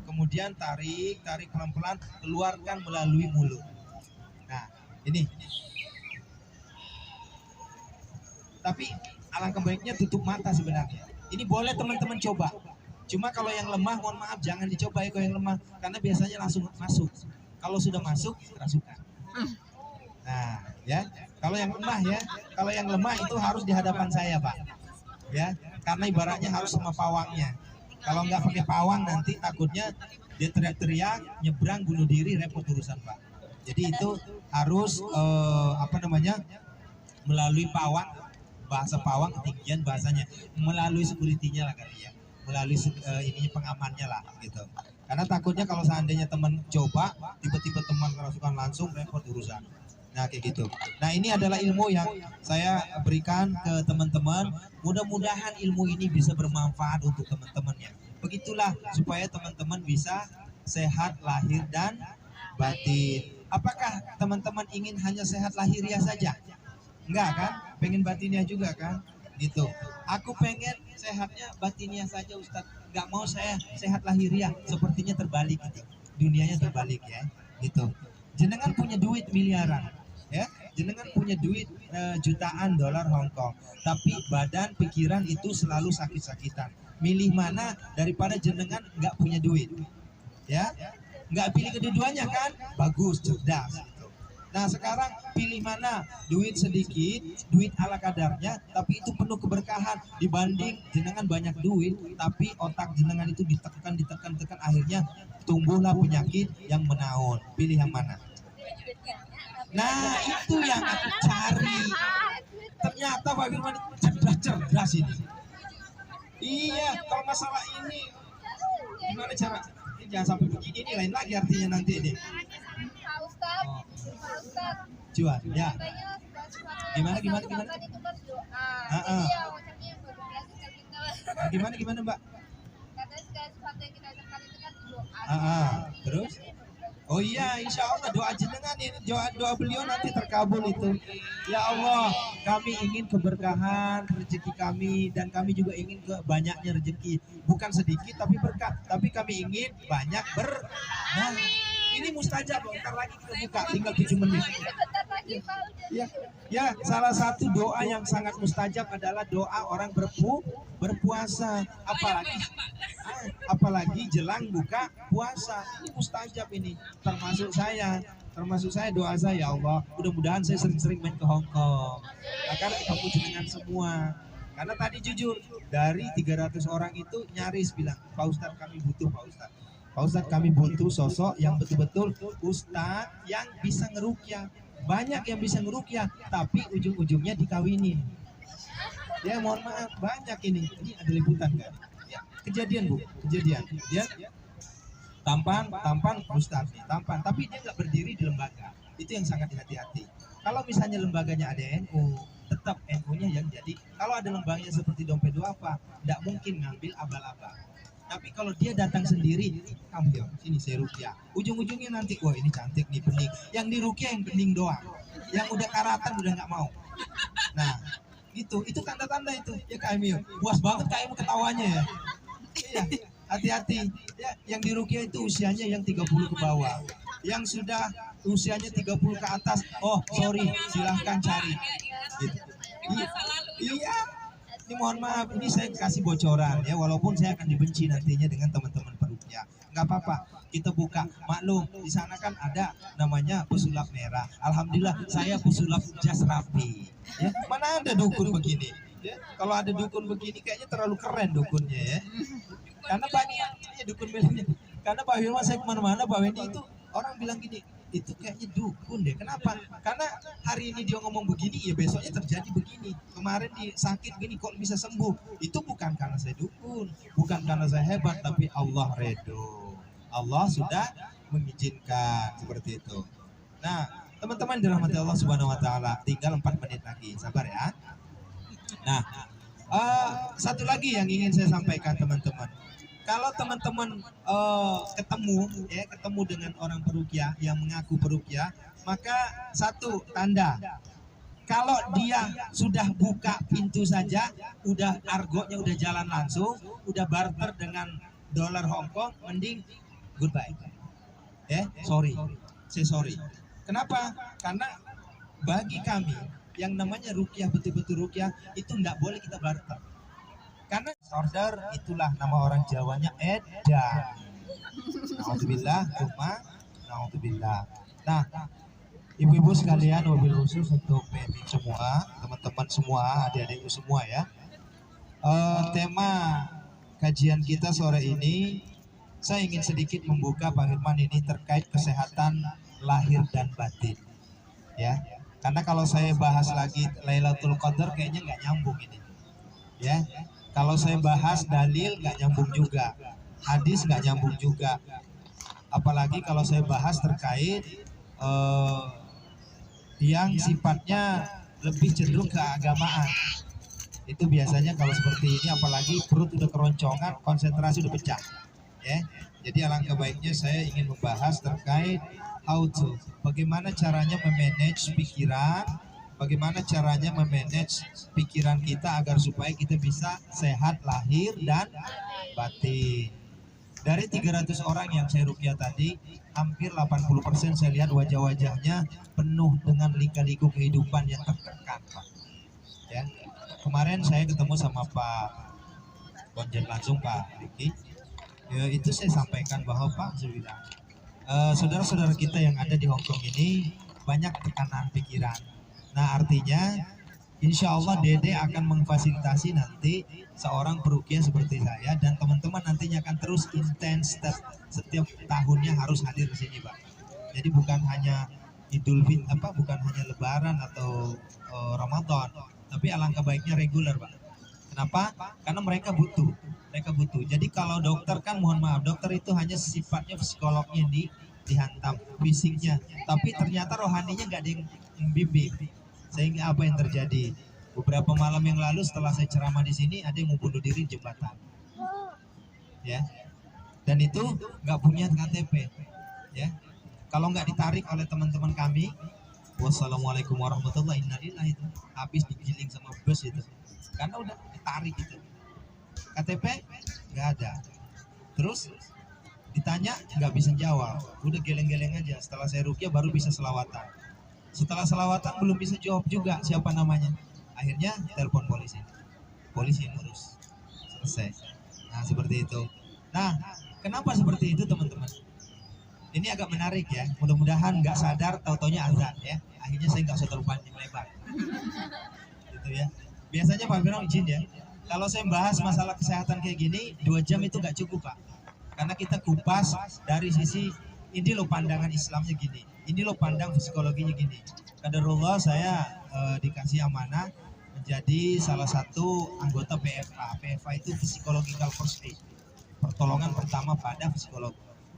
kemudian tarik pelan-pelan, keluarkan melalui mulut. Nah, ini. Tapi alangkah baiknya tutup mata sebenarnya. Ini boleh teman-teman coba. Cuma kalau yang lemah, mohon maaf jangan dicoba ya kalau yang lemah, karena biasanya langsung masuk. Kalau sudah masuk, kerasukan. Nah, ya, kalau yang lemah ya, kalau yang lemah itu harus di hadapan saya, Pak. Ya, karena ibaratnya harus sama pawangnya. Kalau nggak pakai pawang nanti takutnya dia teriak-teriak, nyebrang, bunuh diri, repot urusan, Pak. Jadi itu harus melalui pawang, bahasa pawang ketinggian bahasanya, melalui security-nya lah kali ya, melalui ininya pengamannya lah gitu. Karena takutnya kalau seandainya teman coba, tiba-tiba teman kerasukan langsung repot urusan. Nah kayak gitu. Nah ini adalah ilmu yang saya berikan ke teman-teman. Mudah-mudahan ilmu ini bisa bermanfaat untuk teman-temannya. Begitulah supaya teman-teman bisa sehat lahir dan batin. Apakah teman-teman ingin hanya sehat lahiriah saja? Enggak kan? Pengen batinnya juga kan? Gitu. Aku pengen sehatnya batinnya saja Ustadz. Enggak mau saya sehat lahiriah. Sepertinya terbalik gitu. Dunianya terbalik ya. Gitu. Jenengan punya duit miliaran. Ya, jenengan punya duit jutaan dolar Hong Kong, tapi badan pikiran itu selalu sakit-sakitan. Milih mana daripada jenengan nggak punya duit? Ya, nggak pilih kedua-duanya kan? Bagus, cerdas. Gitu. Nah sekarang pilih mana? Duit sedikit, duit ala kadarnya, tapi itu penuh keberkahan dibanding jenengan banyak duit, tapi otak jenengan itu ditekan, akhirnya tumbuhlah penyakit yang menaun. Pilih yang mana? Nah itu yang aku cari. Ternyata Pak Firman cerdas ini. Iya, kalau masalah ini gimana cara? Ini jangan sampai begini, ini lain lagi artinya nanti ini. Pak Ustadz. Jual, ya. Gimana? Gimana Mbak? Katanya segala sesuatu yang kita ucapkan itu kan doa. Terus? Oh iya, insya Allah doa jenengan ini, doa beliau nanti terkabul itu. Ya Allah, kami ingin keberkahan rezeki kami, dan kami juga ingin banyaknya rezeki, bukan sedikit tapi berkah. Tapi kami ingin banyak Nah, ini mustajab loh. Ntar lagi kita buka, tinggal 7 menit. Ya, salah satu doa yang sangat mustajab adalah doa orang berpuasa, apalagi jelang buka puasa. Ini mustajab ini, termasuk saya doa saya, ya Allah mudah-mudahan saya sering-sering main ke Hong Kong agar ketemu jenengan semua. Karena tadi jujur dari 300 orang itu nyaris bilang, Pak Ustadz kami butuh, Pak Ustadz kami butuh sosok yang betul-betul Ustadz yang bisa ngerukyah. Banyak yang bisa ngerukyah tapi ujung-ujungnya dikawinin. Ya mohon maaf, banyak ini ada liputan kan ya, kejadian Bu, kejadian dia tampan Ustadz nih, tampan tapi dia nggak berdiri di lembaga. Itu yang sangat hati-hati. Kalau misalnya lembaganya ada NU, tetap NU-nya yang jadi. Kalau ada lembaganya seperti Dompet Duafa, nggak mungkin ngambil abal-abal. Tapi kalau dia datang sendiri, kamu ya sini saya rukyah. Ujung-ujungnya nanti, wah ini cantik nih, bening. Yang di rukyah yang bening doang. Yang udah karatan udah nggak mau. Nah, itu tanda-tanda itu. Ya Kak Emil, puas banget Kak Emil ketawanya ya. Iya, hati-hati. Ya, yang di rukyah itu usianya yang 30 ke bawah. Yang sudah usianya 30 ke atas, oh sorry, silahkan cari. Gitu. Iya. Ini mohon maaf, ini saya kasih bocoran ya, walaupun saya akan dibenci nantinya dengan teman-teman perukyah. Nggak apa-apa, kita buka. Maklum, di sana kan ada namanya pesulap merah. Alhamdulillah, saya pesulap jas rapi. Ya, mana ada dukun begini? Ya, kalau ada dukun begini, kayaknya terlalu keren dukunnya ya. Karena banyak ya dukun milihnya. Karena Pak Firman saya kemana-mana, Pak Wendy itu orang bilang gini, itu kayaknya dukun deh. Kenapa? Karena hari ini dia ngomong begini, ya besoknya terjadi begini. Kemarin dia sakit gini, kok bisa sembuh? Itu bukan karena saya dukun, bukan karena saya hebat, tapi Allah redo. Allah sudah mengizinkan seperti itu. Nah, teman-teman dirahmati Allah Subhanahu Wa Taala, tinggal 4 menit lagi, sabar ya. Nah, satu lagi yang ingin saya sampaikan teman-teman. Kalau teman-teman ketemu dengan orang perukyah yang mengaku perukyah, maka satu tanda, kalau dia sudah buka pintu saja, udah argonya udah jalan langsung, udah barter dengan dolar Hong Kong mending goodbye. Ya, sorry. Saya sorry. Kenapa? Karena bagi kami yang namanya rukyah, betul-betul rukyah itu tidak boleh kita barter. Karena order itulah nama orang Jawanya edan. Alhamdulillah, cuma alhamdulillah. Nah, ibu-ibu sekalian, wabil khusus untuk PMI semua, teman-teman semua, adik-adikku semua ya. Tema kajian kita sore ini, saya ingin sedikit membuka Pak Firman ini terkait kesehatan lahir dan batin. Ya, karena kalau saya bahas lagi Lailatul Qadar kayaknya nggak nyambung ini. Ya, kalau saya bahas dalil nggak nyambung juga, hadis nggak nyambung juga. Apalagi kalau saya bahas terkait yang sifatnya lebih cenderung keagamaan. Itu biasanya kalau seperti ini, apalagi perut udah keroncongan, konsentrasi udah pecah. Ya, jadi alangkah baiknya saya ingin membahas terkait bagaimana caranya memanage pikiran, bagaimana caranya memanage pikiran kita agar supaya kita bisa sehat lahir dan batin. Dari 300 orang yang saya rukyah tadi, hampir 80% saya lihat wajah-wajahnya penuh dengan lika-liku kehidupan yang tertekan, Pak. Ya. Kemarin saya ketemu sama Pak Konjen langsung, Pak Riki. Ya, itu saya sampaikan bahwa Pak, saya bilang, saudara-saudara kita yang ada di Hong Kong ini banyak tekanan pikiran. Nah, artinya insya Allah Dede akan memfasilitasi nanti seorang perukiah seperti saya, dan teman-teman nantinya akan terus intens setiap tahunnya harus hadir di sini, Pak. Jadi bukan hanya Idul Fitri, bukan hanya Lebaran atau Ramadan, tapi alangkah baiknya reguler, Pak. Kenapa? Karena mereka butuh. Jadi kalau dokter kan, mohon maaf, dokter itu hanya sifatnya psikolognya dihantam fisiknya, tapi ternyata rohaninya nggak ada yang membimbing. Sehingga apa yang terjadi? Beberapa malam yang lalu setelah saya ceramah di sini, ada yang mau bunuh diri di jembatan. Ya. Dan itu nggak punya KTP. Ya. Kalau nggak ditarik oleh teman-teman kami, wassalamualaikum warahmatullahi wabarakatuh, itu habis digiling sama bus itu. Karena udah ditarik itu. KTP nggak ada. Terus ditanya nggak bisa jawab. Udah geleng-geleng aja. Setelah saya rukyah baru bisa selawatan. Setelah selawatan belum bisa jawab juga siapa namanya. Akhirnya telepon polisi. Polisi yang urus. Selesai. Nah, seperti itu. Nah, kenapa seperti itu, teman-teman? Ini agak menarik ya. Mudah-mudahan nggak sadar tau-taunya azan ya. Akhirnya saya nggak usah terlalu panjang lebar. Gitu ya. Biasanya Pak Firman izin ya. Kalau saya bahas masalah kesehatan kayak gini, 2 jam itu nggak cukup, Pak. Karena kita kupas dari sisi ini loh pandangan Islamnya gini. Ini loh pandang psikologinya gini. Qadarullah saya dikasih amanah menjadi salah satu anggota PFA. PFA itu Psychological First Aid. Pertolongan pertama pada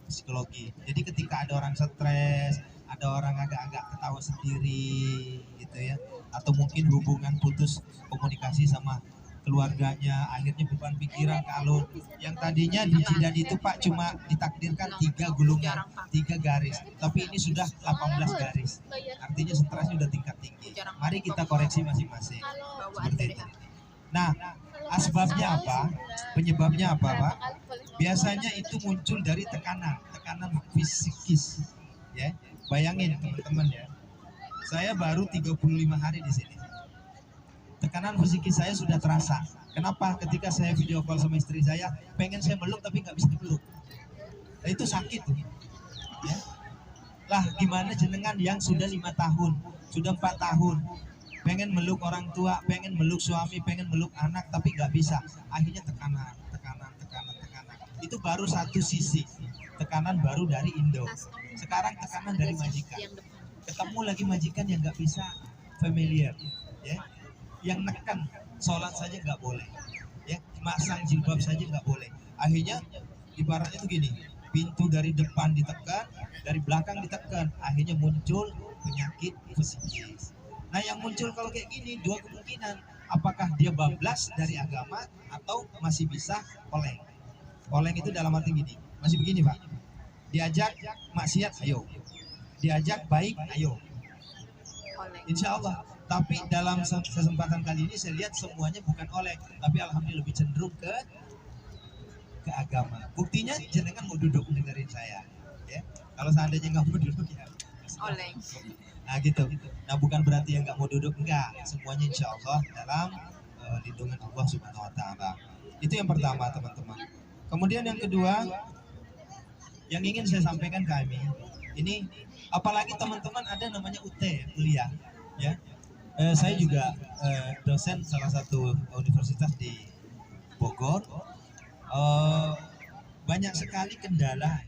psikologi. Jadi ketika ada orang stres, ada orang agak-agak ketawa sendiri gitu ya, atau mungkin hubungan putus komunikasi sama keluarganya, akhirnya beban pikiran kalau yang tadinya di jidat itu Pak cuma ditakdirkan 3 gulungan, 3 garis, tapi ini sudah 18 garis. Artinya stresnya udah tingkat tinggi. Mari kita koreksi masing-masing. Seperti itu. Nah, asbabnya apa? Penyebabnya apa, Pak? Biasanya itu muncul dari tekanan fisikis. Ya, bayangin teman-teman ya. Saya baru 35 hari di sini. Tekanan psikis saya sudah terasa. Kenapa? Ketika saya video call sama istri saya, pengen saya meluk tapi nggak bisa dipeluk. Nah, itu sakit tuh. Ya. Lah gimana jenengan yang sudah 5 tahun, sudah 4 tahun, pengen meluk orang tua, pengen meluk suami, pengen meluk anak tapi nggak bisa. Akhirnya tekanan. Itu baru satu sisi. Tekanan baru dari Indo. Sekarang tekanan dari majikan. Ketemu lagi majikan yang nggak bisa familiar, ya. Yang neken sholat saja nggak boleh, ya, masang jilbab saja nggak boleh. Akhirnya ibaratnya tuh gini, pintu dari depan ditekan, dari belakang ditekan, akhirnya muncul penyakit psikis. Nah, yang muncul kalau kayak gini 2 kemungkinan, apakah dia bablas dari agama atau masih bisa oleng. Oleng itu dalam arti gini, masih begini, Pak, diajak maksiat ayo, diajak baik ayo, insya Allah. Tapi dalam kesempatan kali ini saya lihat semuanya bukan oleh, tapi alhamdulillah lebih cenderung ke ke agama. Buktinya jenengan mau duduk dengerin saya, ya. Kalau seandainya nggak mau duduk ya. Oleng. Nah gitu. Nah bukan berarti yang nggak mau duduk, enggak. Semuanya insya Allah dalam lindungan Allah Subhanahu Wa Taala. Itu yang pertama teman-teman. Kemudian yang kedua, yang ingin saya sampaikan kami, ini apalagi teman-teman ada namanya UT kuliah, ya. Saya juga dosen salah satu universitas di Bogor. Banyak sekali kendala